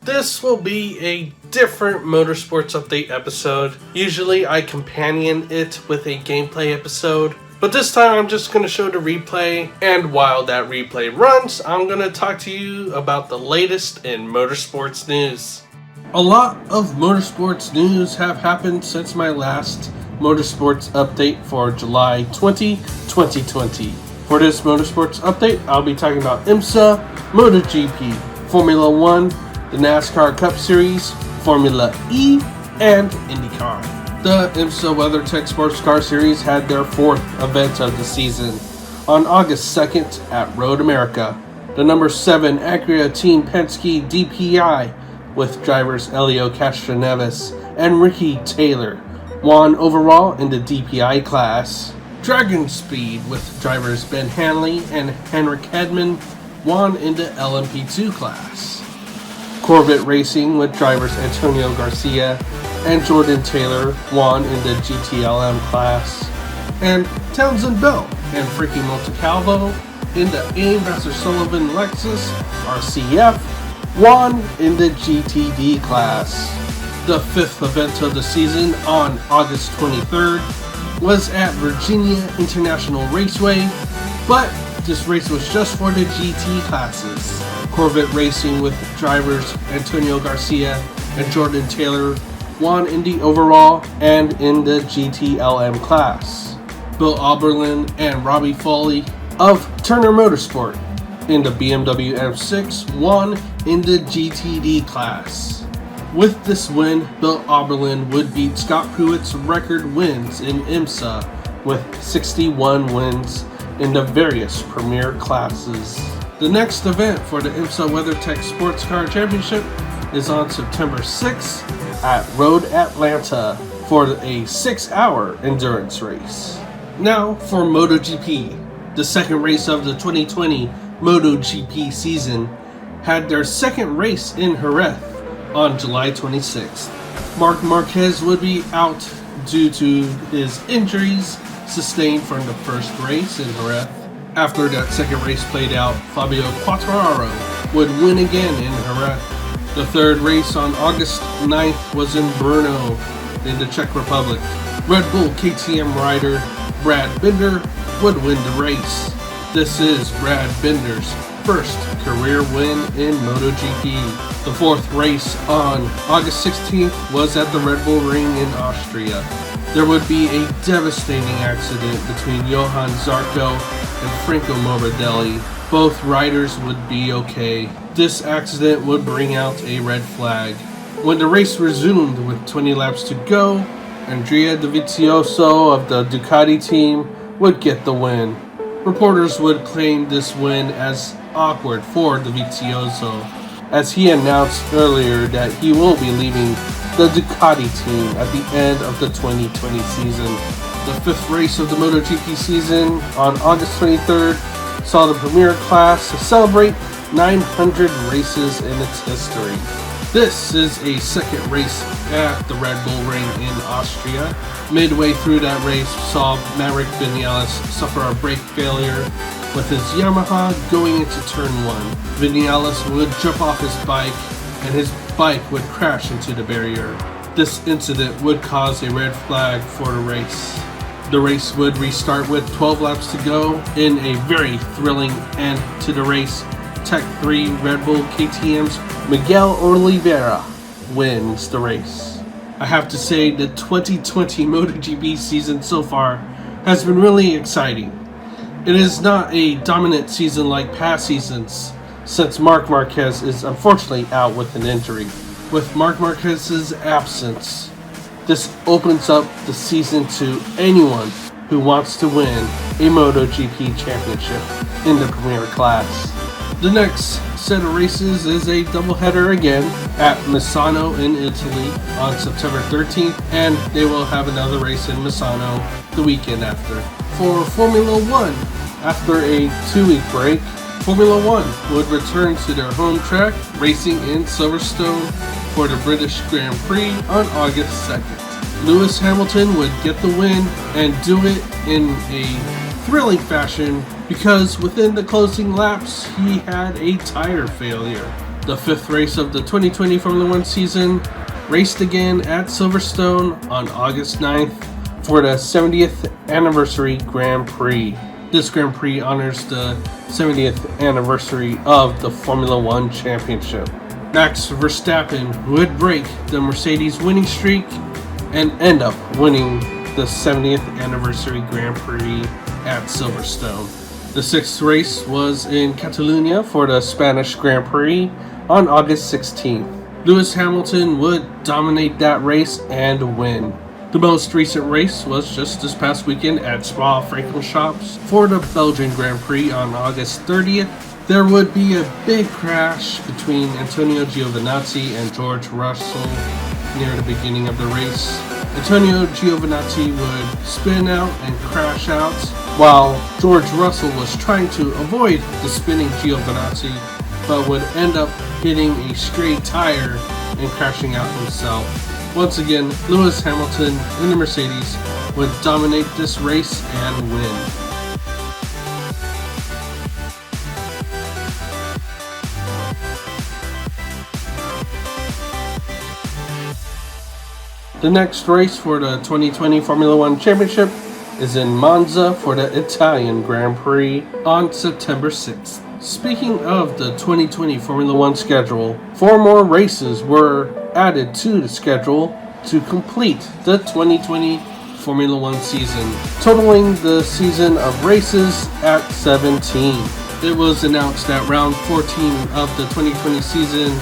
This will be a different Motorsports Update episode. Usually I companion it with a gameplay episode, but this time I'm just going to show the replay, and while that replay runs, I'm going to talk to you about the latest in motorsports news. A lot of motorsports news have happened since my last Motorsports Update for July 20, 2020. For this Motorsports Update, I'll be talking about IMSA, MotoGP, Formula 1, the NASCAR Cup Series, Formula E, and IndyCar. The IMSA WeatherTech Sports Car Series had their fourth event of the season on August 2nd at Road America. The number 7 Acura Team Penske DPI with drivers Elio Castroneves and Ricky Taylor won overall in the DPI class. Dragon Speed with drivers Ben Hanley and Henrik Hedman won in the LMP2 class. Corvette Racing with drivers Antonio Garcia and Jordan Taylor won in the GTLM class. And Townsend Bell and Frankie Montecalvo in the AIM Vassar Sullivan Lexus RCF won in the GTD class. The fifth event of the season on August 23rd was at Virginia International Raceway, but this race was just for the GT classes. Corvette Racing with drivers Antonio Garcia and Jordan Taylor won in the overall and in the GTLM class. Bill Oberlin and Robbie Foley of Turner Motorsport in the BMW M6 won in the GTD class. With this win, Bill Oberlin would beat Scott Pruitt's record wins in IMSA with 61 wins in the various premier classes. The next event for the IMSA WeatherTech Sports Car Championship is on September 6th at Road Atlanta for a 6-hour endurance race. Now for MotoGP. The second race of the 2020 MotoGP season had their second race in Jerez on July 26th. Marc Marquez would be out due to his injuries sustained from the first race in Jerez. After that second race played out, Fabio Quartararo would win again in Jerez. The third race on August 9th was in Brno in the Czech Republic. Red Bull KTM rider Brad Binder would win the race. This is Brad Binder's first career win in MotoGP. The fourth race on August 16th was at the Red Bull Ring in Austria. There would be a devastating accident between Johan Zarco and Franco Morbidelli. Both riders would be okay. This accident would bring out a red flag. When the race resumed with 20 laps to go, Andrea Dovizioso of the Ducati team would get the win. Reporters would claim this win as awkward for Dovizioso, as he announced earlier that he will be leaving the Ducati team at the end of the 2020 season. The fifth race of the MotoGP season on August 23rd saw the Premier class celebrate 900 races in its history. This is a second race at the Red Bull Ring in Austria. Midway through that race saw Maverick Vinales suffer a brake failure with his Yamaha going into turn 1. Vinales would jump off his bike and his bike would crash into the barrier. This incident would cause a red flag for the race. The race would restart with 12 laps to go in a very thrilling end to the race. Tech 3 Red Bull KTM's Miguel Oliveira wins the race. I have to say the 2020 MotoGP season so far has been really exciting. It is not a dominant season like past seasons, since Marc Marquez is unfortunately out with an injury. With Marc Marquez's absence, this opens up the season to anyone who wants to win a MotoGP championship in the Premier class. The next set of races is a doubleheader again at Misano in Italy on September 13th, and they will have another race in Misano the weekend after. For Formula 1, after a 2-week break, Formula 1 would return to their home track, racing in Silverstone for the British Grand Prix on August 2nd. Lewis Hamilton would get the win and do it in a thrilling fashion because within the closing laps he had a tire failure. The fifth race of the 2020 Formula One season raced again at Silverstone on August 9th for the 70th anniversary Grand Prix. This Grand Prix honors the 70th anniversary of the Formula One Championship. Max Verstappen would break the Mercedes winning streak and end up winning the 70th anniversary Grand Prix at Silverstone. The sixth race was in Catalonia for the Spanish Grand Prix on August 16th. Lewis Hamilton would dominate that race and win. The most recent race was just this past weekend at Spa-Francorchamps for the Belgian Grand Prix on August 30th. There would be a big crash between Antonio Giovinazzi and George Russell near the beginning of the race. Antonio Giovinazzi would spin out and crash out, while George Russell was trying to avoid the spinning Giovinazzi, but would end up hitting a straight tire and crashing out himself. Once again, Lewis Hamilton in the Mercedes would dominate this race and win. The next race for the 2020 Formula One Championship is in Monza for the Italian Grand Prix on September 6th. Speaking of the 2020 Formula One schedule, 4 more races were added to the schedule to complete the 2020 Formula One season, totaling the season of races at 17. It was announced that round 14 of the 2020 season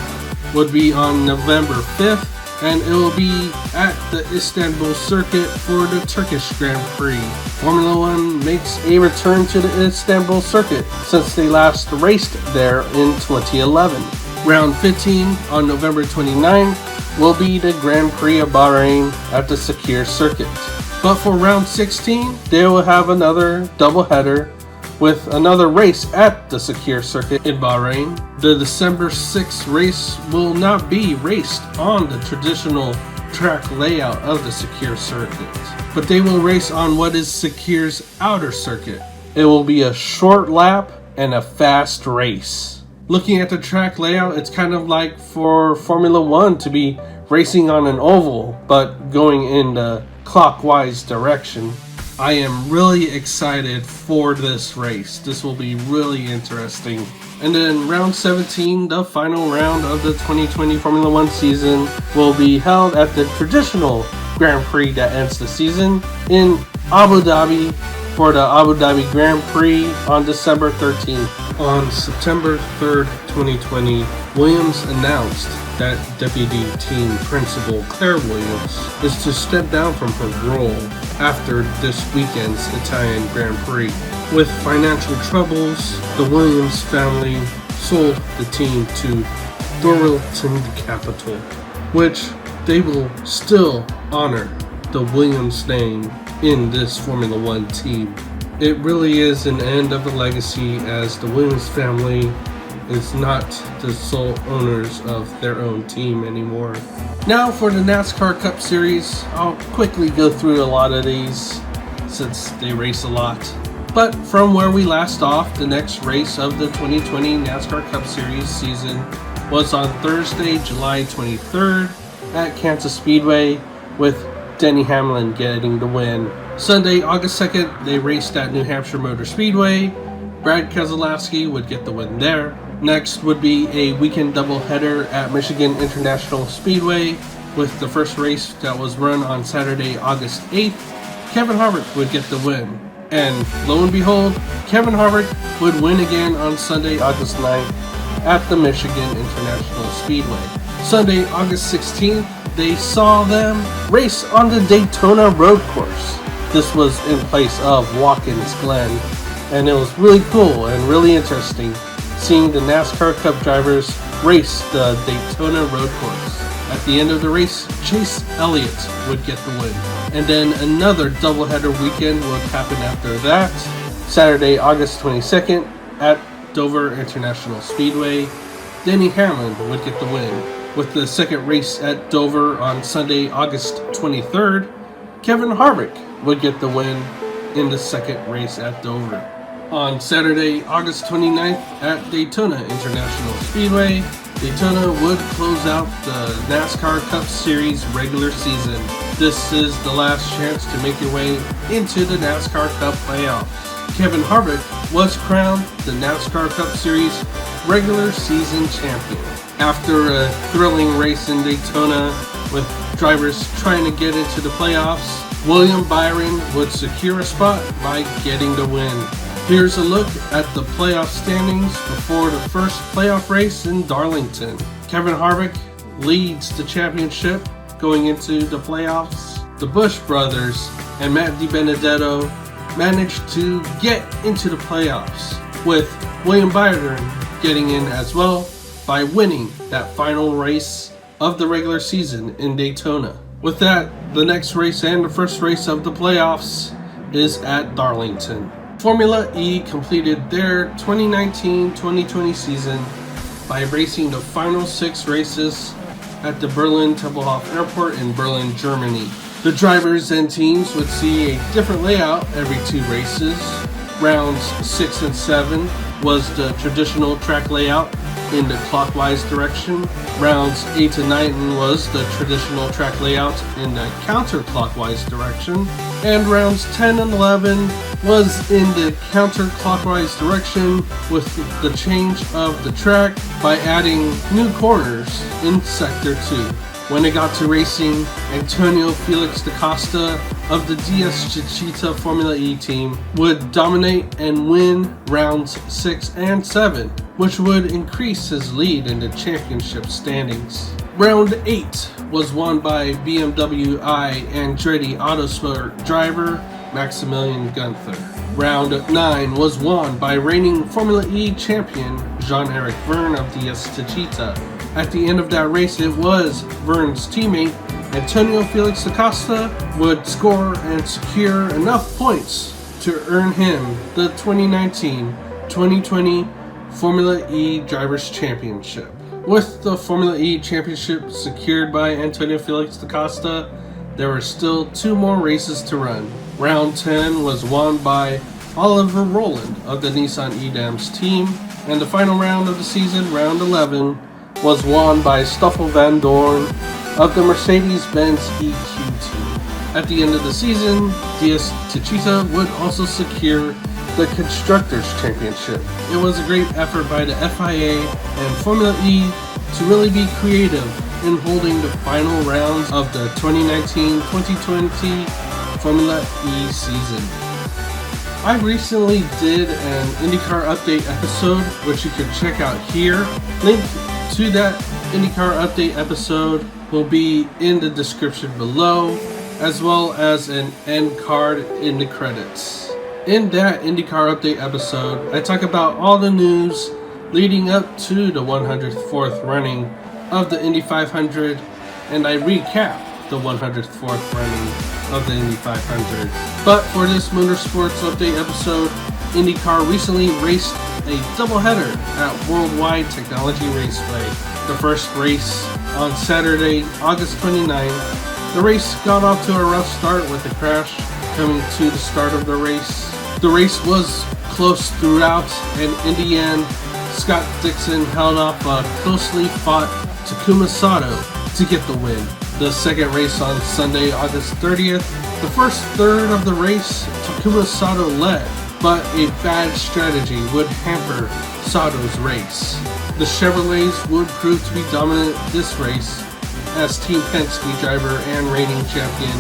would be on November 5th, and it will be at the Istanbul circuit for the Turkish Grand Prix. Formula One makes a return to the Istanbul circuit since they last raced there in 2011. Round 15 on November 29th will be the Grand Prix of Bahrain at the Sakir circuit. But for round 16, they will have another doubleheader with another race at the Sakir circuit in Bahrain. The December 6th race will not be raced on the traditional track layout of the Sakir circuit, but they will race on what is Sakir's outer circuit. It will be a short lap and a fast race. Looking at the track layout, it's kind of like for Formula One to be racing on an oval, but going in the clockwise direction. I am really excited for this race. This will be really interesting. And then round 17, the final round of the 2020 Formula One season, will be held at the traditional Grand Prix that ends the season in Abu Dhabi for the Abu Dhabi Grand Prix on December 13th. On September 3rd, 2020, Williams announced that Deputy Team Principal Claire Williams is to step down from her role after this weekend's Italian Grand Prix. With financial troubles, the Williams family sold the team to Darlington Capital, which they will still honor the Williams name in this Formula One team. It really is an end of a legacy, as the Williams family is not the sole owners of their own team anymore. Now for the NASCAR Cup Series, I'll quickly go through a lot of these since they race a lot. But from where we last off, the next race of the 2020 NASCAR Cup Series season was on Thursday, July 23rd at Kansas Speedway, with Denny Hamlin getting the win. Sunday, August 2nd, they raced at New Hampshire Motor Speedway. Brad Keselowski would get the win there. Next would be a weekend doubleheader at Michigan International Speedway, with the first race that was run on Saturday, August 8th. Kevin Harvick would get the win. And lo and behold, Kevin Harvick would win again on Sunday, August 9th at the Michigan International Speedway. Sunday, August 16th, they saw them race on the Daytona road course. This was in place of Watkins Glen, and it was really cool and really interesting seeing the NASCAR Cup drivers race the Daytona road course. At the end of the race, Chase Elliott would get the win. And then another doubleheader weekend would happen after that. Saturday, August 22nd at Dover International Speedway, Denny Hamlin would get the win. With the second race at Dover on Sunday, August 23rd, Kevin Harvick would get the win in the second race at Dover. On Saturday, August 29th at Daytona International Speedway, Daytona would close out the NASCAR Cup Series regular season. This is the last chance to make your way into the NASCAR Cup playoffs. Kevin Harvick was crowned the NASCAR Cup Series regular season champion. After a thrilling race in Daytona with drivers trying to get into the playoffs, William Byron would secure a spot by getting the win. Here's a look at the playoff standings before the first playoff race in Darlington. Kevin Harvick leads the championship going into the playoffs. The Busch brothers and Matt DiBenedetto managed to get into the playoffs, with William Byron getting in as well by winning that final race of the regular season in Daytona. With that, the next race and the first race of the playoffs is at Darlington. Formula E completed their 2019-2020 season by racing the final 6 races at the Berlin Tempelhof Airport in Berlin, Germany. The drivers and teams would see a different layout every 2 races. Rounds 6 and 7 was the traditional track layout in the clockwise direction. Rounds 8 and 9 was the traditional track layout in the counterclockwise direction. And rounds 10 and 11 was in the counterclockwise direction, with the change of the track by adding new corners in Sector 2. When it got to racing, Antonio Felix da Costa of the DS Chicita Formula E team would dominate and win rounds 6 and 7, which would increase his lead in the championship standings. Round 8 was won by BMW I Andretti Autosport driver Maximilian Gunther. Round 9 was won by reigning Formula E champion Jean-Eric Vergne of DS Chicita. At the end of that race, it was Vergne's teammate Antonio Felix da Costa would score and secure enough points to earn him the 2019-2020 Formula E Drivers' Championship. With the Formula E Championship secured by Antonio Felix da Costa, there were still 2 more races to run. Round 10 was won by Oliver Rowland of the Nissan Edams team, and the final round of the season, round 11, was won by Stoffel van Dorn of the Mercedes-Benz EQ team. At the end of the season, DS Chicita would also secure the Constructors' Championship. It was a great effort by the FIA and Formula E to really be creative in holding the final rounds of the 2019-2020 Formula E season. I recently did an IndyCar update episode, which you can check out here. Link to that IndyCar update episode will be in the description below, as well as an end card in the credits. In that IndyCar update episode, I talk about all the news leading up to the 104th running of the Indy 500, and I recap the 104th running of the Indy 500. But for this Motorsports update episode, IndyCar recently raced a doubleheader at Worldwide Technology Raceway. The first race on Saturday, August 29th. The race got off to a rough start with a crash coming to the start of the race. The race was close throughout, and in the end, Scott Dixon held off a closely fought Takuma Sato to get the win. The second race on Sunday, August 30th, the first third of the race, Takuma Sato led, but a bad strategy would hamper Sato's race. The Chevrolets would prove to be dominant this race, as Team Penske driver and reigning champion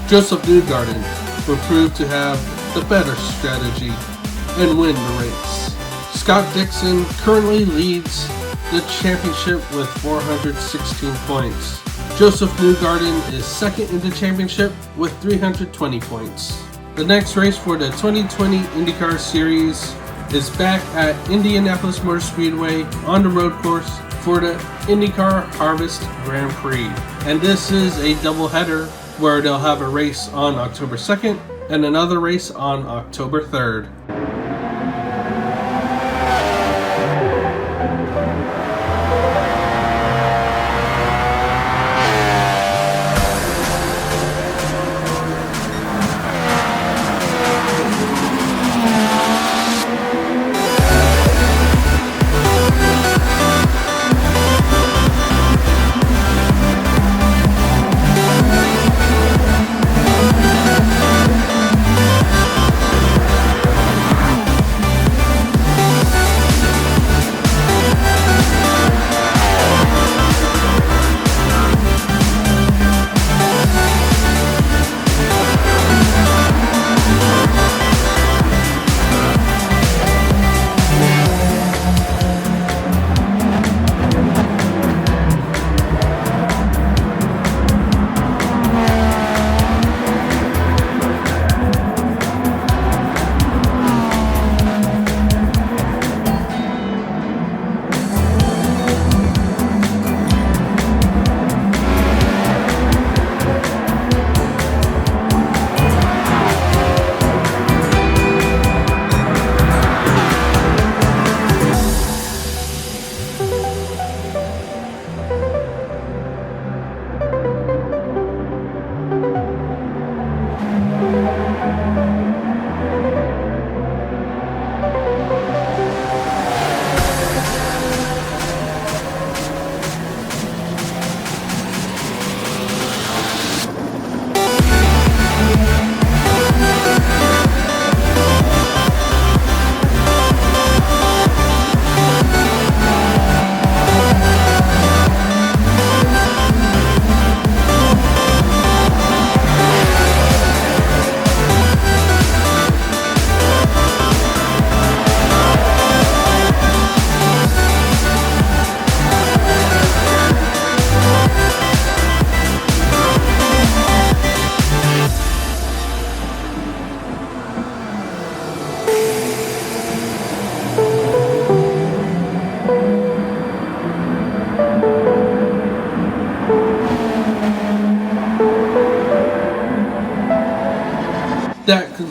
Joseph Newgarden would prove to have the better strategy and win the race. Scott Dixon currently leads the championship with 416 points. Joseph Newgarden is second in the championship with 320 points. The next race for the 2020 IndyCar Series is back at Indianapolis Motor Speedway on the road course for the IndyCar Harvest Grand Prix. And this is a doubleheader where they'll have a race on October 2nd and another race on October 3rd.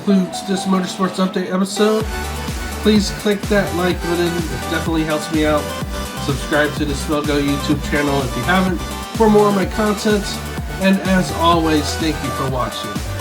concludes this Motorsports Update episode. Please click that like button, it definitely helps me out. Subscribe to the Smelgo YouTube channel if you haven't for more of my content. And as always, thank you for watching.